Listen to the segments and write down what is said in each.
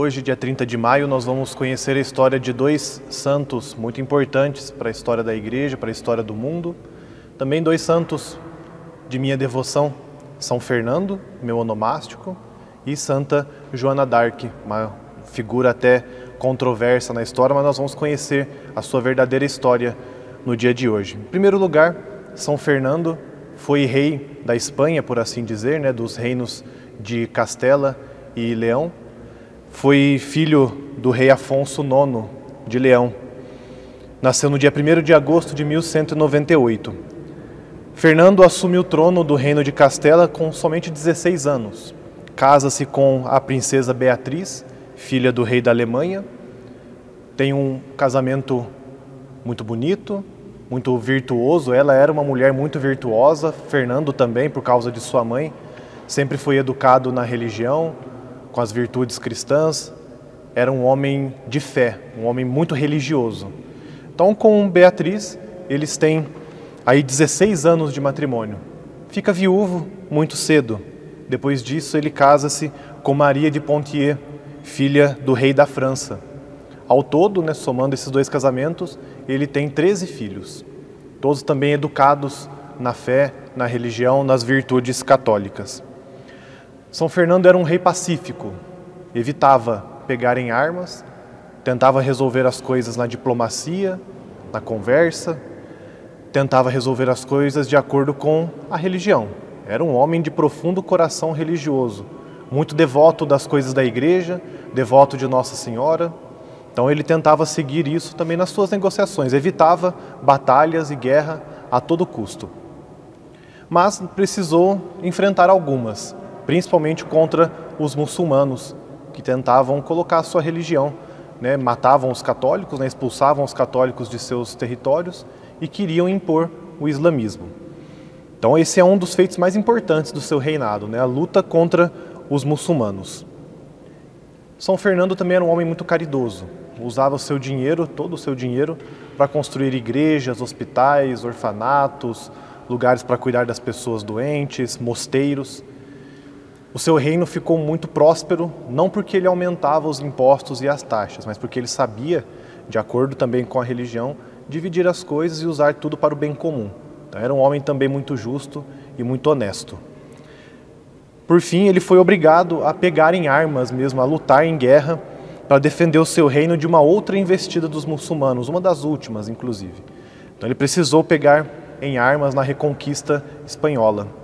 Hoje, dia 30 de maio, nós vamos conhecer a história de dois santos muito importantes para a história da Igreja, para a história do mundo. Também dois santos de minha devoção, São Fernando, meu onomástico, e Santa Joana d'Arc, uma figura até controversa na história, mas nós vamos conhecer a sua verdadeira história no dia de hoje. Em primeiro lugar, São Fernando foi rei da Espanha, por assim dizer, dos reinos de Castela e Leão. Foi filho do rei Afonso IX de Leão. Nasceu no dia 1º de agosto de 1198. Fernando assume o trono do reino de Castela com somente 16 anos. Casa-se com a princesa Beatriz, filha do rei da Alemanha. Tem um casamento muito bonito, muito virtuoso. Ela era uma mulher muito virtuosa. Fernando também, por causa de sua mãe, sempre foi educado na religião, com as virtudes cristãs. Era um homem de fé, um homem muito religioso. Então, com Beatriz, eles têm aí 16 anos de matrimônio. Fica viúvo muito cedo. Depois disso, ele casa-se com Maria de Poitiers, filha do rei da França. Ao todo, somando esses dois casamentos, ele tem 13 filhos, todos também educados na fé, na religião, nas virtudes católicas. São Fernando era um rei pacífico, evitava pegar em armas, tentava resolver as coisas na diplomacia, na conversa, tentava resolver as coisas de acordo com a religião. Era um homem de profundo coração religioso, muito devoto das coisas da Igreja, devoto de Nossa Senhora. Então ele tentava seguir isso também nas suas negociações, evitava batalhas e guerra a todo custo. Mas precisou enfrentar algumas, principalmente contra os muçulmanos, que tentavam colocar a sua religião, matavam os católicos, expulsavam os católicos de seus territórios e queriam impor o islamismo. Então esse é um dos feitos mais importantes do seu reinado, a luta contra os muçulmanos. São Fernando também era um homem muito caridoso, usava o seu dinheiro, todo o seu dinheiro, para construir igrejas, hospitais, orfanatos, lugares para cuidar das pessoas doentes, mosteiros. O seu reino ficou muito próspero, não porque ele aumentava os impostos e as taxas, mas porque ele sabia, de acordo também com a religião, dividir as coisas e usar tudo para o bem comum. Então, era um homem também muito justo e muito honesto. Por fim, ele foi obrigado a pegar em armas mesmo, a lutar em guerra, para defender o seu reino de uma outra investida dos muçulmanos, uma das últimas, inclusive. Então, ele precisou pegar em armas na Reconquista Espanhola.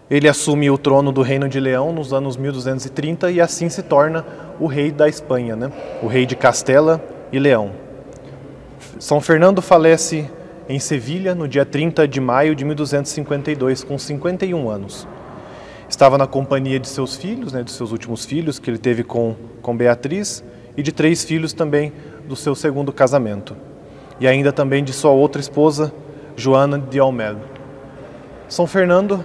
Ele assume o trono do Reino de Leão nos anos 1230 e assim se torna o rei da Espanha, o rei de Castela e Leão. São Fernando falece em Sevilha no dia 30 de maio de 1252, com 51 anos. Estava na companhia de seus filhos, de seus últimos filhos, que ele teve com Beatriz, e de 3 filhos também do seu segundo casamento. E ainda também de sua outra esposa, Joana de Aumale. São Fernando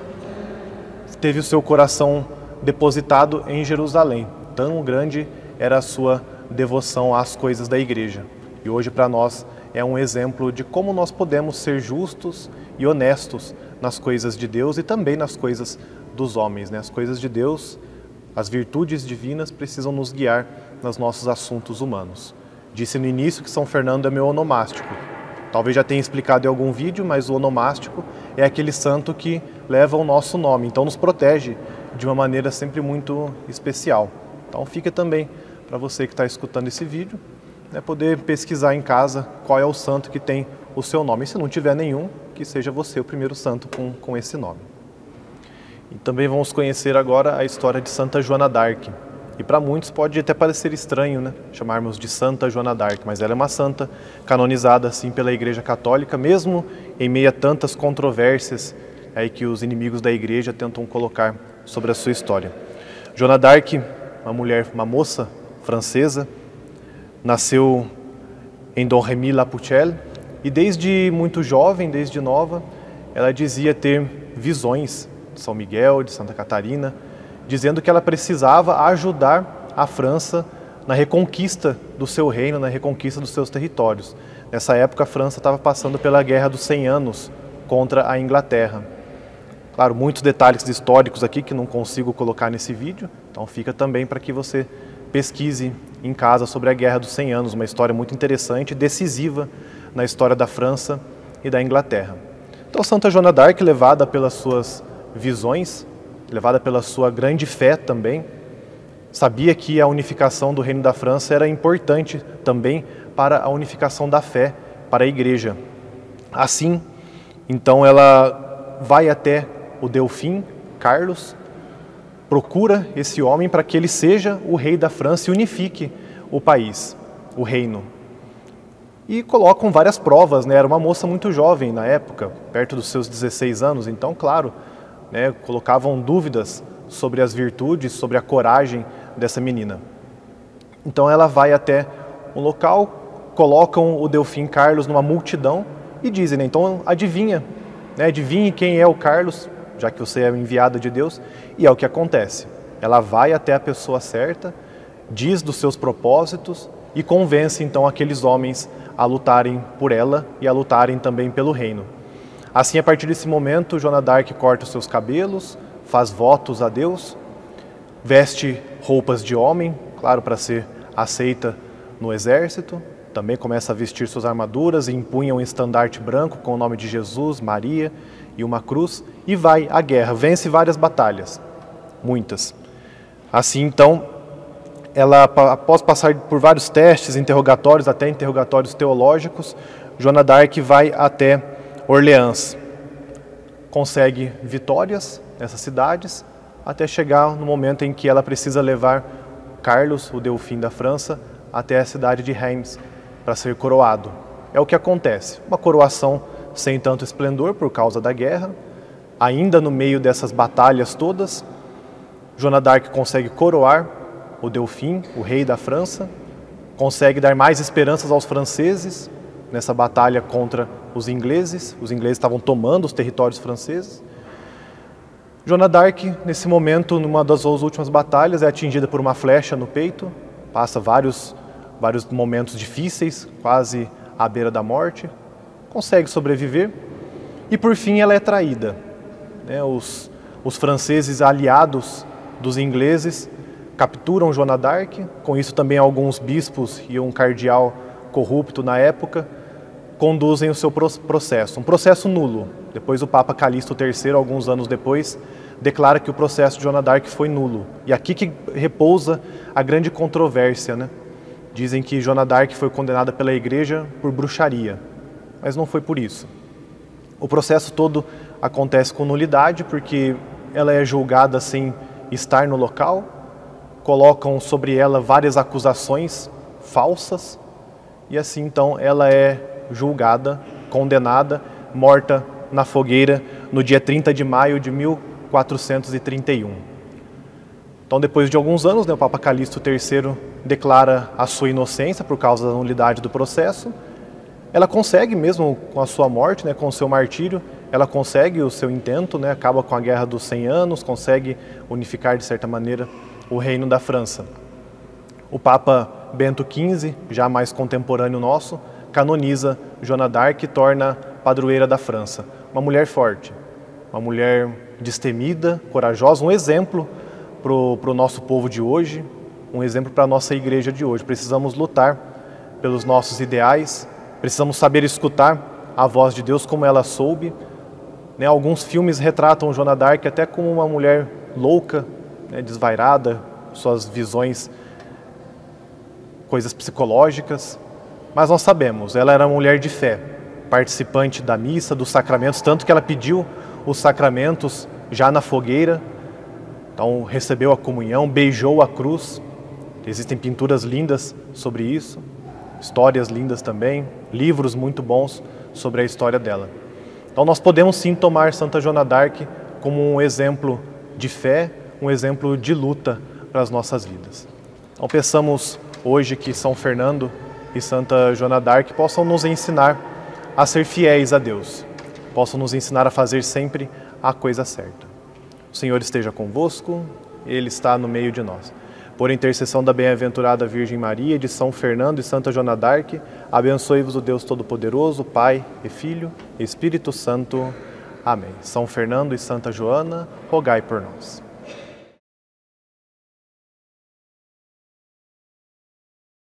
teve o seu coração depositado em Jerusalém. Tão grande era a sua devoção às coisas da Igreja. E hoje para nós é um exemplo de como nós podemos ser justos e honestos nas coisas de Deus e também nas coisas dos homens. As coisas de Deus, as virtudes divinas precisam nos guiar nos nossos assuntos humanos. Disse no início que São Fernando é meu onomástico. Talvez já tenha explicado em algum vídeo, mas o onomástico é aquele santo que leva o nosso nome, então nos protege de uma maneira sempre muito especial. Então fica também para você que está escutando esse vídeo, poder pesquisar em casa qual é o santo que tem o seu nome. E se não tiver nenhum, que seja você o primeiro santo com esse nome. E também vamos conhecer agora a história de Santa Joana d'Arc. E para muitos pode até parecer estranho, chamarmos de Santa Joana d'Arc, mas ela é uma santa canonizada assim pela Igreja Católica, mesmo em meio a tantas controvérsias aí que os inimigos da Igreja tentam colocar sobre a sua história. Joana d'Arc, uma moça francesa, nasceu em Domremy-la-Pucelle e desde muito jovem, desde nova, ela dizia ter visões de São Miguel, de Santa Catarina, dizendo que ela precisava ajudar a França na reconquista do seu reino, na reconquista dos seus territórios. Nessa época, a França estava passando pela Guerra dos 100 Anos contra a Inglaterra. Claro, muitos detalhes históricos aqui que não consigo colocar nesse vídeo, então fica também para que você pesquise em casa sobre a Guerra dos 100 Anos, uma história muito interessante e decisiva na história da França e da Inglaterra. Então, Santa Joana d'Arc, levada pelas suas visões, levada pela sua grande fé também, sabia que a unificação do Reino da França era importante também para a unificação da fé, para a Igreja. Assim, então, ela vai até o Delfim, Carlos, procura esse homem para que ele seja o rei da França e unifique o país, o reino. E colocam várias provas, né? Era uma moça muito jovem na época, perto dos seus 16 anos, então, claro, né, colocavam dúvidas sobre as virtudes, sobre a coragem dessa menina. Então ela vai até um local, colocam o Delfim Carlos numa multidão e dizem, né, então adivinha, né, adivinhe quem é o Carlos, já que você é enviada de Deus, e é o que acontece. Ela vai até a pessoa certa, diz dos seus propósitos e convence então aqueles homens a lutarem por ela e a lutarem também pelo reino. Assim, a partir desse momento, Joana d'Arc corta os seus cabelos, faz votos a Deus, veste roupas de homem, claro, para ser aceita no exército, também começa a vestir suas armaduras e empunha um estandarte branco com o nome de Jesus, Maria e uma cruz, e vai à guerra, vence várias batalhas, muitas. Assim, então, ela, após passar por vários testes, interrogatórios, até interrogatórios teológicos, Joana d'Arc vai até Orleans, consegue vitórias nessas cidades, até chegar no momento em que ela precisa levar Carlos, o Delfim da França, até a cidade de Reims, para ser coroado. É o que acontece, uma coroação sem tanto esplendor por causa da guerra, ainda no meio dessas batalhas todas, Joana d'Arc consegue coroar o Delfim, o rei da França, consegue dar mais esperanças aos franceses nessa batalha contra os ingleses estavam tomando os territórios franceses. Joana d'Arc, nesse momento, numa das suas últimas batalhas, é atingida por uma flecha no peito, passa vários momentos difíceis, quase à beira da morte, consegue sobreviver e, por fim, ela é traída. Né? Os franceses aliados dos ingleses capturam Joana d'Arc, com isso também alguns bispos e um cardeal corrupto na época conduzem o seu processo, um processo nulo. Depois o Papa Calixto III, alguns anos depois, declara que o processo de Joana d'Arc foi nulo. E aqui que repousa a grande controvérsia, né? Dizem que Joana d'Arc foi condenada pela Igreja por bruxaria, mas não foi por isso. O processo todo acontece com nulidade, porque ela é julgada sem estar no local, colocam sobre ela várias acusações falsas, e assim então ela é julgada, condenada, morta na fogueira no dia 30 de maio de 1431. Então, depois de alguns anos, né, o Papa Calixto III declara a sua inocência por causa da nulidade do processo. Ela consegue, mesmo com a sua morte, né, com o seu martírio, ela consegue o seu intento, né, acaba com a Guerra dos 100 Anos, consegue unificar, de certa maneira, o reino da França. O Papa Bento XV, já mais contemporâneo nosso, canoniza Joana d'Arc e torna padroeira da França. Uma mulher forte, uma mulher destemida, corajosa, um exemplo para o nosso povo de hoje, um exemplo para a nossa igreja de hoje. Precisamos lutar pelos nossos ideais, precisamos saber escutar a voz de Deus como ela soube. Né, alguns filmes retratam Joana d'Arc até como uma mulher louca, né, desvairada, suas visões, coisas psicológicas. Mas nós sabemos, ela era uma mulher de fé, participante da missa, dos sacramentos, tanto que ela pediu os sacramentos já na fogueira, então recebeu a comunhão, beijou a cruz. Existem pinturas lindas sobre isso, histórias lindas também, livros muito bons sobre a história dela. Então nós podemos sim tomar Santa Joana d'Arc como um exemplo de fé, um exemplo de luta para as nossas vidas. Então peçamos hoje que São Fernando e Santa Joana d'Arc possam nos ensinar a ser fiéis a Deus, possam nos ensinar a fazer sempre a coisa certa. O Senhor esteja convosco, Ele está no meio de nós. Por intercessão da bem-aventurada Virgem Maria, de São Fernando e Santa Joana d'Arc, abençoe-vos o Deus Todo-Poderoso, Pai e Filho e Espírito Santo. Amém. São Fernando e Santa Joana, rogai por nós.